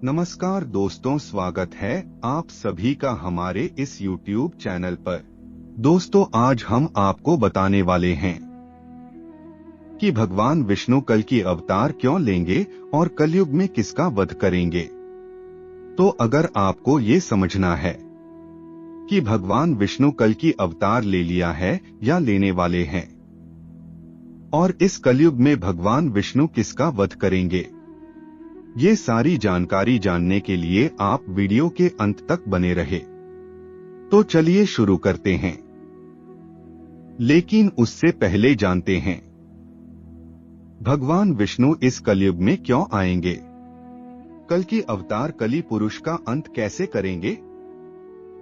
नमस्कार दोस्तों, स्वागत है आप सभी का हमारे इस YouTube चैनल पर। दोस्तों, आज हम आपको बताने वाले हैं कि भगवान विष्णु कल की अवतार क्यों लेंगे और कलयुग में किसका वध करेंगे। तो अगर आपको ये समझना है कि भगवान विष्णु कल की अवतार ले लिया है या लेने वाले हैं और इस कलयुग में भगवान विष्णु किसका वध करेंगे, ये सारी जानकारी जानने के लिए आप वीडियो के अंत तक बने रहे। तो चलिए शुरू करते हैं, लेकिन उससे पहले जानते हैं भगवान विष्णु इस कलयुग में क्यों आएंगे, कल की अवतार कली पुरुष का अंत कैसे करेंगे।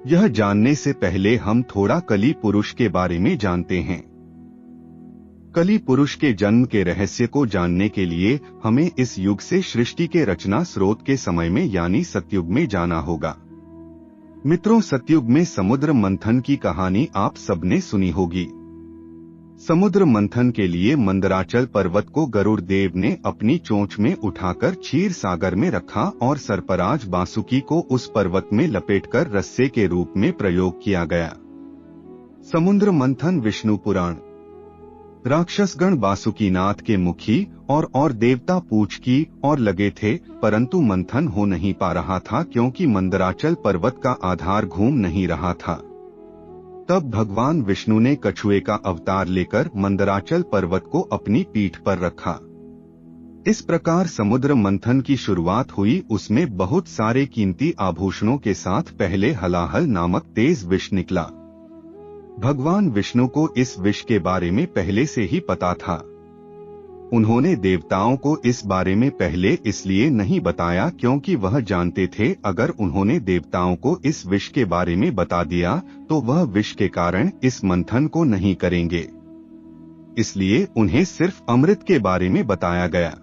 यह जानने से पहले हम थोड़ा कली पुरुष के बारे में जानते हैं। कली पुरुष के जन्म के रहस्य को जानने के लिए हमें इस युग से सृष्टि के रचना स्रोत के समय में यानी सतयुग में जाना होगा। मित्रों, सतयुग में समुद्र मंथन की कहानी आप सबने सुनी होगी। समुद्र मंथन के लिए मंदराचल पर्वत को गरुड़ देव ने अपनी चोंच में उठाकर क्षीर सागर में रखा और सर्पराज बासुकी को उस पर्वत में लपेटकर रस्से के रूप में प्रयोग किया गया। समुद्र मंथन विष्णु पुराण। राक्षसगण बासुकीनाथ के मुखी और देवता पूछ की और लगे थे, परंतु मंथन हो नहीं पा रहा था क्योंकि मंदराचल पर्वत का आधार घूम नहीं रहा था। तब भगवान विष्णु ने कछुए का अवतार लेकर मंदराचल पर्वत को अपनी पीठ पर रखा। इस प्रकार समुद्र मंथन की शुरुआत हुई। उसमें बहुत सारे कीमती आभूषणों के साथ पहले हलाहल नामक तेज विष निकला। भगवान विष्णु को इस विष के बारे में पहले से ही पता था। उन्होंने देवताओं को इस बारे में पहले इसलिए नहीं बताया क्योंकि वह जानते थे अगर उन्होंने देवताओं को इस विष के बारे में बता दिया तो वह विष के कारण इस मंथन को नहीं करेंगे। इसलिए उन्हें सिर्फ अमृत के बारे में बताया गया।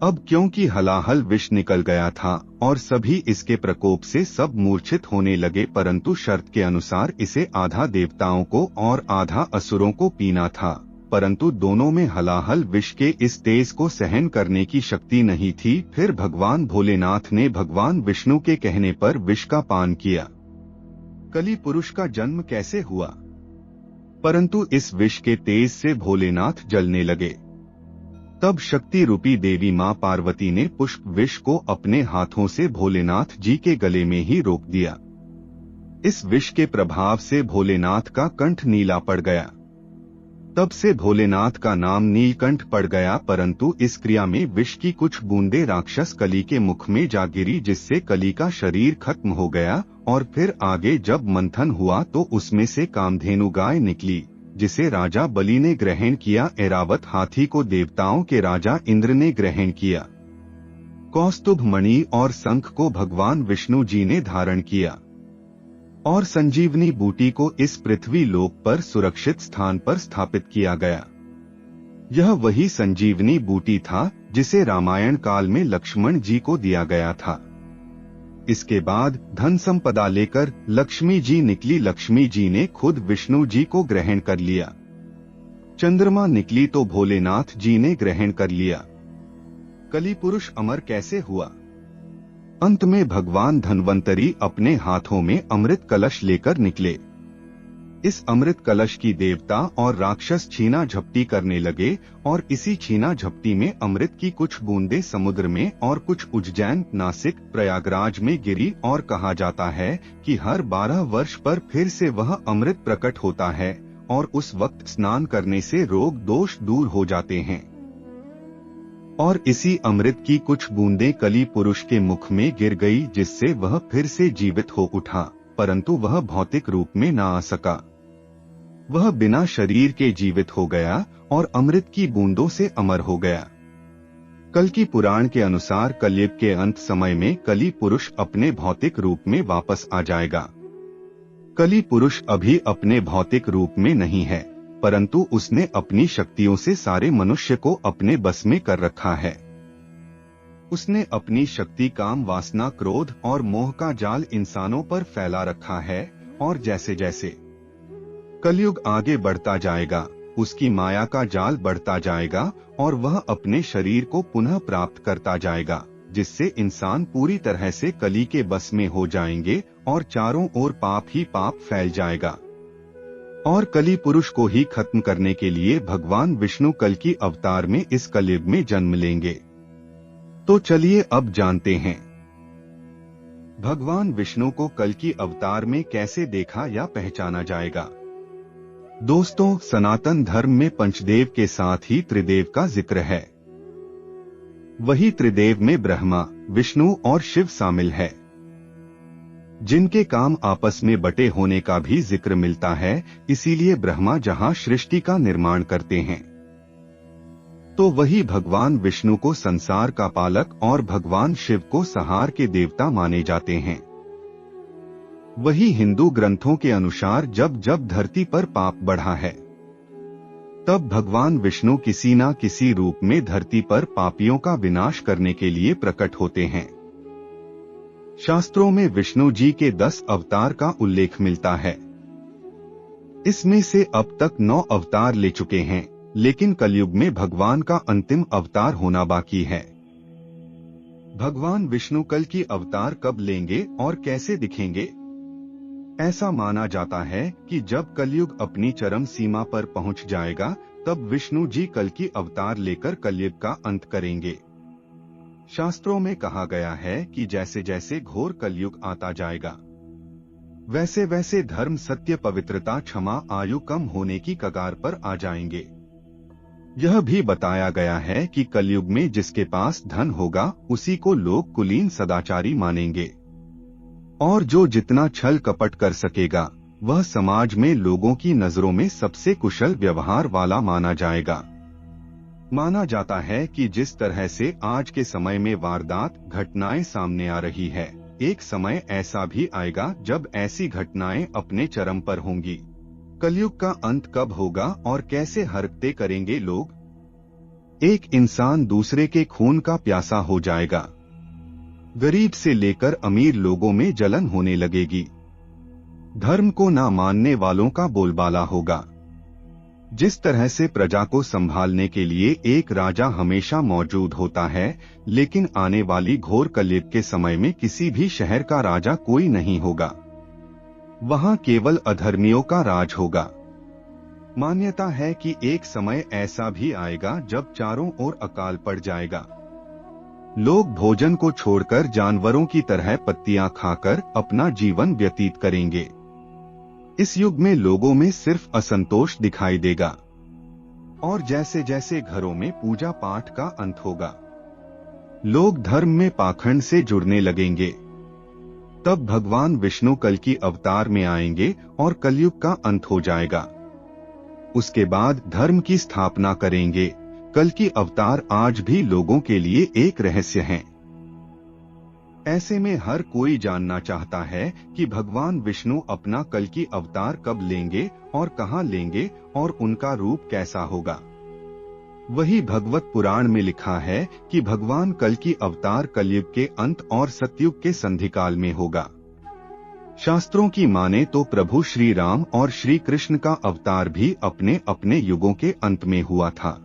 अब क्योंकि हलाहल विष निकल गया था और सभी इसके प्रकोप से सब मूर्छित होने लगे, परंतु शर्त के अनुसार इसे आधा देवताओं को और आधा असुरों को पीना था, परंतु दोनों में हलाहल विष के इस तेज को सहन करने की शक्ति नहीं थी। फिर भगवान भोलेनाथ ने भगवान विष्णु के कहने पर विष का पान किया। कली पुरुष का जन्म कैसे हुआ, परंतु इस विष के तेज से भोलेनाथ जलने लगे। तब शक्ति रूपी देवी मां पार्वती ने पुष्प विष को अपने हाथों से भोलेनाथ जी के गले में ही रोक दिया। इस विष के प्रभाव से भोलेनाथ का कंठ नीला पड़ गया। तब से भोलेनाथ का नाम नीलकंठ पड़ गया, परंतु इस क्रिया में विष की कुछ बूंदें राक्षस कली के मुख में जा गिरी, जिससे कली का शरीर खत्म हो गया। और फिर आगे जब मंथन हुआ तो उसमें से कामधेनु गाय निकली, जिसे राजा बलि ने ग्रहण किया। ऐरावत हाथी को देवताओं के राजा इंद्र ने ग्रहण किया। कौस्तुभ मणि और शंख को भगवान विष्णु जी ने धारण किया और संजीवनी बूटी को इस पृथ्वी लोक पर सुरक्षित स्थान पर स्थापित किया गया। यह वही संजीवनी बूटी था जिसे रामायण काल में लक्ष्मण जी को दिया गया था। इसके बाद धन संपदा लेकर लक्ष्मी जी निकली। लक्ष्मी जी ने खुद विष्णु जी को ग्रहण कर लिया। चंद्रमा निकली तो भोलेनाथ जी ने ग्रहण कर लिया। कली पुरुष अमर कैसे हुआ? अंत में भगवान धन्वंतरी अपने हाथों में अमृत कलश लेकर निकले। इस अमृत कलश की देवता और राक्षस छीना झपटी करने लगे और इसी छीना झपटी में अमृत की कुछ बूंदें समुद्र में और कुछ उज्जैन, नासिक, प्रयागराज में गिरी। और कहा जाता है कि हर 12 वर्ष पर फिर से वह अमृत प्रकट होता है और उस वक्त स्नान करने से रोग दोष दूर हो जाते हैं। और इसी अमृत की कुछ बूंदें कली पुरुष के मुख में गिर गई, जिससे वह फिर से जीवित हो उठा, परंतु वह भौतिक रूप में ना आ सका। वह बिना शरीर के जीवित हो गया और अमृत की बूंदों से अमर हो गया। कल की पुराण के अनुसार कलयुग के अंत समय में कली पुरुष अपने भौतिक रूप में वापस आ जाएगा। कली पुरुष अभी अपने भौतिक रूप में नहीं है, परंतु उसने अपनी शक्तियों से सारे मनुष्य को अपने बस में कर रखा है। उसने अपनी शक्ति, काम, वासना, क्रोध और मोह का जाल इंसानों पर फैला रखा है और जैसे जैसे कलयुग आगे बढ़ता जाएगा उसकी माया का जाल बढ़ता जाएगा और वह अपने शरीर को पुनः प्राप्त करता जाएगा। जिससे इंसान पूरी तरह से कली के बस में हो जाएंगे और चारों ओर पाप ही पाप फैल जाएगा। और कली पुरुष को ही खत्म करने के लिए भगवान विष्णु कल की अवतार में इस कलयुग में जन्म लेंगे। तो चलिए अब जानते हैं भगवान विष्णु को कल की अवतार में कैसे देखा या पहचाना जाएगा। दोस्तों, सनातन धर्म में पंचदेव के साथ ही त्रिदेव का जिक्र है। वही त्रिदेव में ब्रह्मा, विष्णु और शिव शामिल है, जिनके काम आपस में बटे होने का भी जिक्र मिलता है। इसीलिए ब्रह्मा जहां सृष्टि का निर्माण करते हैं, तो वही भगवान विष्णु को संसार का पालक और भगवान शिव को संहार के देवता माने जाते हैं। वही हिंदू ग्रंथों के अनुसार जब जब धरती पर पाप बढ़ा है, तब भगवान विष्णु किसी न किसी रूप में धरती पर पापियों का विनाश करने के लिए प्रकट होते हैं। शास्त्रों में विष्णु जी के 10 अवतार का उल्लेख मिलता है। इसमें से अब तक 9 अवतार ले चुके हैं, लेकिन कलयुग में भगवान का अंतिम अवतार होना बाकी है। भगवान विष्णु कल की अवतार कब लेंगे और कैसे दिखेंगे? ऐसा माना जाता है कि जब कलयुग अपनी चरम सीमा पर पहुंच जाएगा, तब विष्णु जी कल की अवतार लेकर कलयुग का अंत करेंगे। शास्त्रों में कहा गया है कि जैसे जैसे घोर कलयुग आता जाएगा, वैसे वैसे धर्म, सत्य, पवित्रता, क्षमा, आयु कम होने की कगार पर आ जाएंगे। यह भी बताया गया है कि कलयुग में जिसके पास धन होगा, उसी को लोग कुलीन सदाचारी मानेंगे, और जो जितना छल कपट कर सकेगा, वह समाज में लोगों की नजरों में सबसे कुशल व्यवहार वाला माना जाएगा। माना जाता है कि जिस तरह से आज के समय में वारदात घटनाएं सामने आ रही है, एक समय ऐसा भी आएगा जब ऐसी घटनाएं अपने चरम पर होंगी। कलयुग का अंत कब होगा और कैसे हरकतें करेंगे लोग? एक इंसान दूसरे के खून का प्यासा हो जाएगा। गरीब से लेकर अमीर लोगों में जलन होने लगेगी। धर्म को ना मानने वालों का बोलबाला होगा। जिस तरह से प्रजा को संभालने के लिए एक राजा हमेशा मौजूद होता है, लेकिन आने वाली घोर कलयुग के समय में किसी भी शहर का राजा कोई नहीं होगा। वहां केवल अधर्मियों का राज होगा। मान्यता है कि एक समय ऐसा भी आएगा जब चारों ओर अकाल पड़ जाएगा। लोग भोजन को छोड़कर जानवरों की तरह पत्तियां खाकर अपना जीवन व्यतीत करेंगे। इस युग में लोगों में सिर्फ असंतोष दिखाई देगा, और जैसे जैसे घरों में पूजा पाठ का अंत होगा, लोग धर्म में पाखंड से जुड़ने लगेंगे। तब भगवान विष्णु कल की अवतार में आएंगे और कलयुग का अंत हो जाएगा। उसके बाद धर्म की स्थापना करेंगे। कल की अवतार आज भी लोगों के लिए एक रहस्य है। ऐसे में हर कोई जानना चाहता है कि भगवान विष्णु अपना कल की अवतार कब लेंगे और कहां लेंगे और उनका रूप कैसा होगा। वही भगवत पुराण में लिखा है कि भगवान कल की अवतार कलयुग के अंत और सतयुग के संधिकाल में होगा। शास्त्रों की माने तो प्रभु श्री राम और श्री कृष्ण का अवतार भी अपने अपने युगों के अंत में हुआ था।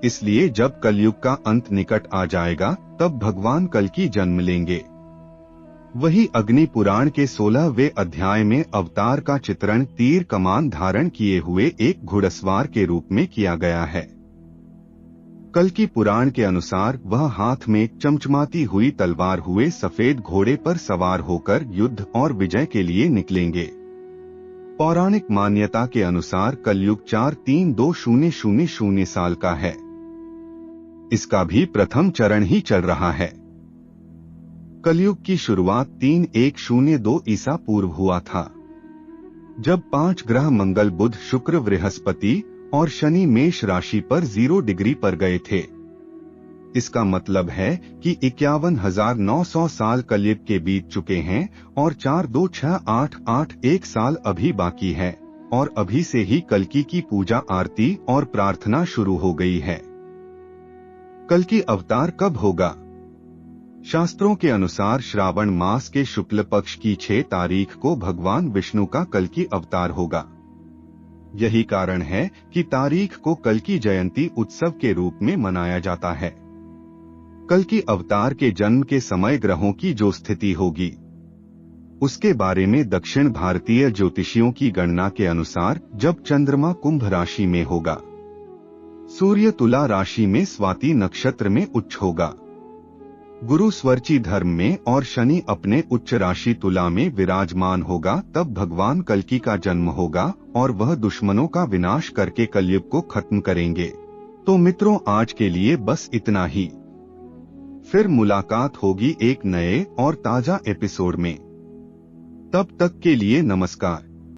इसलिए जब कलयुग का अंत निकट आ जाएगा, तब भगवान कल की जन्म लेंगे। वही अग्नि पुराण के 16वें अध्याय में अवतार का चित्रण तीर कमान धारण किए हुए एक घुड़सवार के रूप में किया गया है। कल की पुराण के अनुसार वह हाथ में चमचमाती हुई तलवार हुए सफेद घोड़े पर सवार होकर युद्ध और विजय के लिए निकलेंगे। पौराणिक मान्यता के अनुसार कलयुग 432000 साल का है। इसका भी प्रथम चरण ही चल रहा है। कलयुग की शुरुआत 3102 ईसा पूर्व हुआ था, जब 5 ग्रह मंगल, बुध, शुक्र, बृहस्पति और शनि मेष राशि पर 0 डिग्री पर गए थे। इसका मतलब है कि 51,900 साल कलयुग के बीत चुके हैं और 42688 साल अभी बाकी है, और अभी से ही कल्कि की पूजा, आरती और प्रार्थना शुरू हो गई है। कल की अवतार कब होगा? शास्त्रों के अनुसार श्रावण मास के शुक्ल पक्ष की 6 तारीख को भगवान विष्णु का कल की अवतार होगा। यही कारण है कि तारीख को कल की जयंती उत्सव के रूप में मनाया जाता है। कल की अवतार के जन्म के समय ग्रहों की जो स्थिति होगी उसके बारे में दक्षिण भारतीय ज्योतिषियों की गणना के अनुसार जब चंद्रमा कुंभ राशि में होगा, सूर्य तुला राशि में स्वाति नक्षत्र में उच्च होगा, गुरु स्वरची धर्म में और शनि अपने उच्च राशि तुला में विराजमान होगा, तब भगवान कल्कि का जन्म होगा और वह दुश्मनों का विनाश करके कलयुग को खत्म करेंगे। तो मित्रों, आज के लिए बस इतना ही। फिर मुलाकात होगी एक नए और ताजा एपिसोड में। तब तक के लिए नमस्कार।